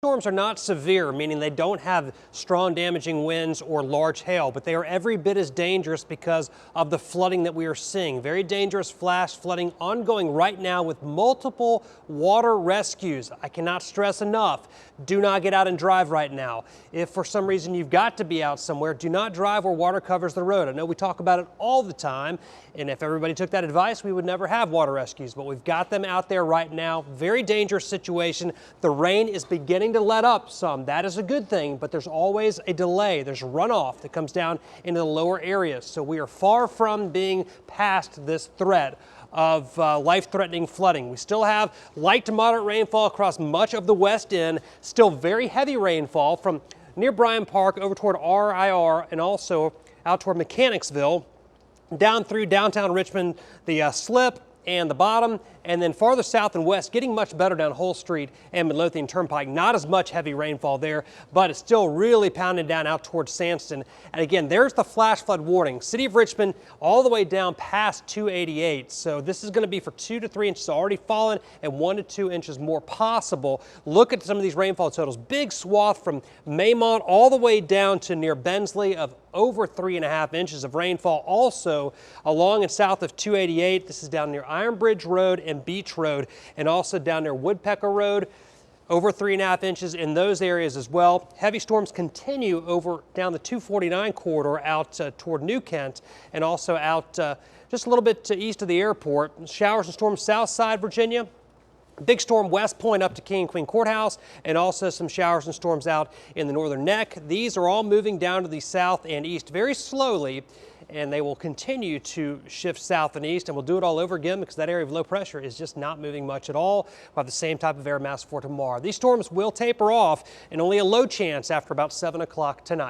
Storms are not severe, meaning they don't have strong damaging winds or large hail, but they are every bit as dangerous because of the flooding that we are seeing. Very dangerous flash flooding ongoing right now with multiple water rescues. I cannot stress enough, do not get out and drive right now. If for some reason you've got to be out somewhere, do not drive where water covers the road. I know we talk about it all the time, and if everybody took that advice, we would never have water rescues, but we've got them out there right now. Very dangerous situation. The rain is beginning to let up some. That is a good thing, but there's always a delay. There's runoff that comes down into the lower areas. So we are far from being past this threat of life-threatening flooding. We still have light to moderate rainfall across much of the west end, still very heavy rainfall from near Bryan Park over toward RIR and also out toward Mechanicsville, down through downtown Richmond, the slip and the bottom, and then farther south and west, getting much better down Hull Street and Midlothian Turnpike. Not as much heavy rainfall there, but it's still really pounding down out towards Sandston. And again, there's the flash flood warning. City of Richmond all the way down past 288. So this is going to be for 2 to 3 inches already fallen and 1 to 2 inches more possible. Look at some of these rainfall totals. Big swath from Maymont all the way down to near Bensley of over 3.5 inches of rainfall. Also along and south of 288. This is down near Iron Bridge Road and Beach Road, and also down near Woodpecker Road, over 3.5 inches in those areas as well. Heavy storms continue over down the 249 corridor out toward New Kent, and also out just a little bit to east of the airport. Showers and storms south side Virginia. Big storm West Point up to King and Queen Courthouse, and also some showers and storms out in the northern neck. These are all moving down to the south and east very slowly, and they will continue to shift south and east, and we'll do it all over again because that area of low pressure is just not moving much at all. We'll have the same type of air mass for tomorrow. These storms will taper off and only a low chance after about 7 o'clock tonight.